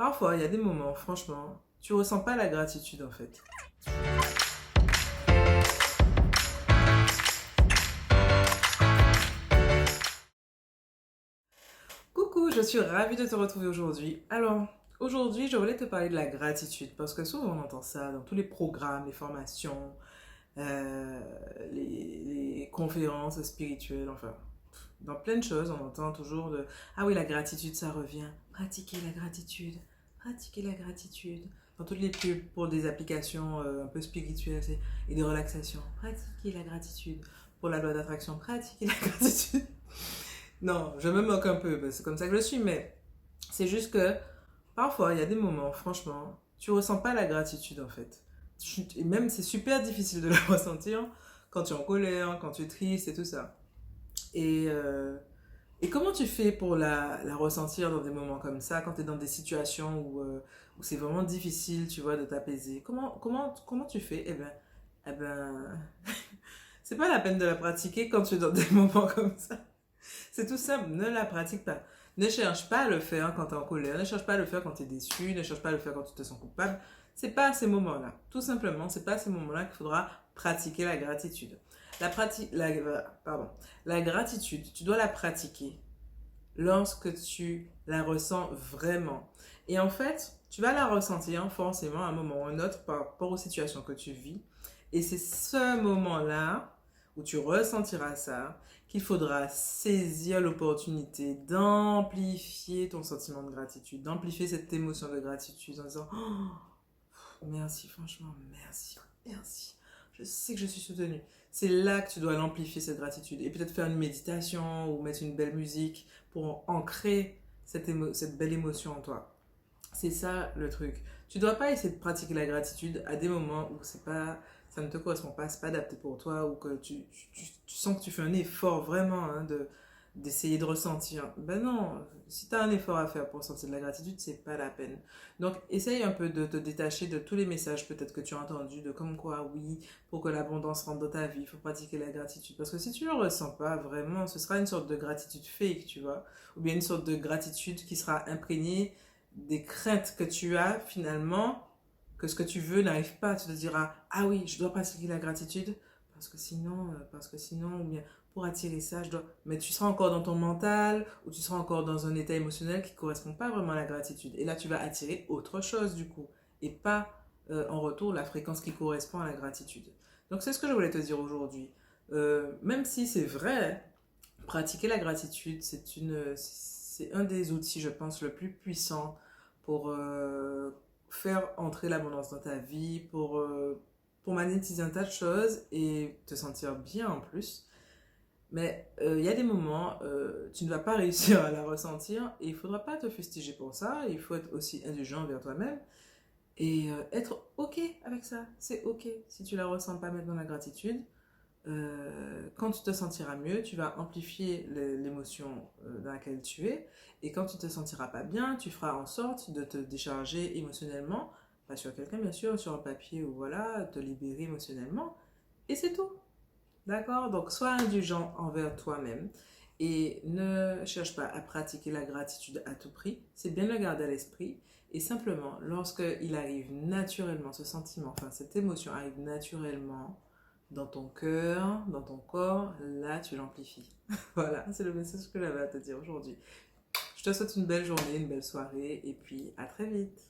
Parfois, il y a des moments, franchement, tu ressens pas la gratitude en fait. Coucou, je suis ravie de te retrouver aujourd'hui. Alors, aujourd'hui, je voulais te parler de la gratitude parce que souvent on entend ça dans tous les programmes, les formations, euh, les conférences spirituelles, enfin, dans plein de choses, on entend toujours de ah oui, la gratitude, ça revient. Pratiquer la gratitude, pratiquer la gratitude. Dans toutes les pubs pour des applications un peu spirituelles et de relaxation, pratiquer la gratitude. Pour la loi d'attraction, pratiquer la gratitude. Non, je me moque un peu, c'est comme ça que je suis, mais c'est juste que parfois, il y a des moments, franchement, tu ressens pas la gratitude en fait. Et même, c'est super difficile de la ressentir quand tu es en colère, quand tu es triste et tout ça. Et, euh, et comment tu fais pour la ressentir dans des moments comme ça, quand tu es dans des situations où c'est vraiment difficile, tu vois, de t'apaiser? Comment tu fais? Eh ben, c'est pas la peine de la pratiquer quand tu es dans des moments comme ça. C'est tout simple, ne la pratique pas. Ne cherche pas à le faire quand tu es en colère, ne cherche pas à le faire quand tu es déçu, ne cherche pas à le faire quand tu te sens coupable. C'est pas à ces moments-là. Tout simplement, c'est pas à ces moments-là qu'il faudra pratiquer la gratitude. La gratitude, tu dois la pratiquer lorsque tu la ressens vraiment. Et en fait, tu vas la ressentir forcément à un moment ou à un autre par rapport aux situations que tu vis. Et c'est ce moment-là où tu ressentiras ça qu'il faudra saisir l'opportunité d'amplifier ton sentiment de gratitude, d'amplifier cette émotion de gratitude en disant merci, franchement, merci, merci. Je sais que je suis soutenue. C'est là que tu dois l'amplifier, cette gratitude. Et peut-être faire une méditation ou mettre une belle musique pour ancrer cette belle émotion en toi. C'est ça le truc. Tu dois pas essayer de pratiquer la gratitude à des moments où ça ne te correspond pas, c'est pas adapté pour toi, ou que tu sens que tu fais un effort vraiment d'essayer de ressentir. Ben non, si tu as un effort à faire pour sentir de la gratitude, c'est pas la peine. Donc essaye un peu de te détacher de tous les messages peut-être que tu as entendus, de comme quoi, oui, pour que l'abondance rentre dans ta vie, il faut pratiquer la gratitude. Parce que si tu ne le ressens pas vraiment, ce sera une sorte de gratitude fake, tu vois, ou bien une sorte de gratitude qui sera imprégnée des craintes que tu as finalement, que ce que tu veux n'arrive pas. Tu te diras, ah oui, je dois pratiquer la gratitude parce que sinon, ou bien pour attirer ça, je dois. Mais tu seras encore dans ton mental ou tu seras encore dans un état émotionnel qui ne correspond pas vraiment à la gratitude. Et là, tu vas attirer autre chose du coup et pas en retour la fréquence qui correspond à la gratitude. Donc, c'est ce que je voulais te dire aujourd'hui. Même si c'est vrai, pratiquer la gratitude, c'est un des outils, je pense, le plus puissant pour faire entrer l'abondance dans ta vie, pour magnétiser un tas de choses et te sentir bien en plus. Mais il y a des moments, tu ne vas pas réussir à la ressentir et il ne faudra pas te fustiger pour ça. Il faut être aussi indulgent envers toi-même et être OK avec ça. C'est OK si tu ne la ressens pas maintenant, la gratitude. Quand tu te sentiras mieux, tu vas amplifier l'émotion dans laquelle tu es. Et quand tu te sentiras pas bien, tu feras en sorte de te décharger émotionnellement, pas sur quelqu'un bien sûr, sur un papier ou voilà, te libérer émotionnellement. Et c'est tout. D'accord? Donc sois indulgent envers toi-même et ne cherche pas à pratiquer la gratitude à tout prix. C'est bien de le garder à l'esprit. Et simplement, lorsque il arrive naturellement, ce sentiment, enfin cette émotion arrive naturellement, dans ton cœur, dans ton corps, là tu l'amplifies. Voilà, c'est le message que j'avais à te dire aujourd'hui. Je te souhaite une belle journée, une belle soirée et puis à très vite.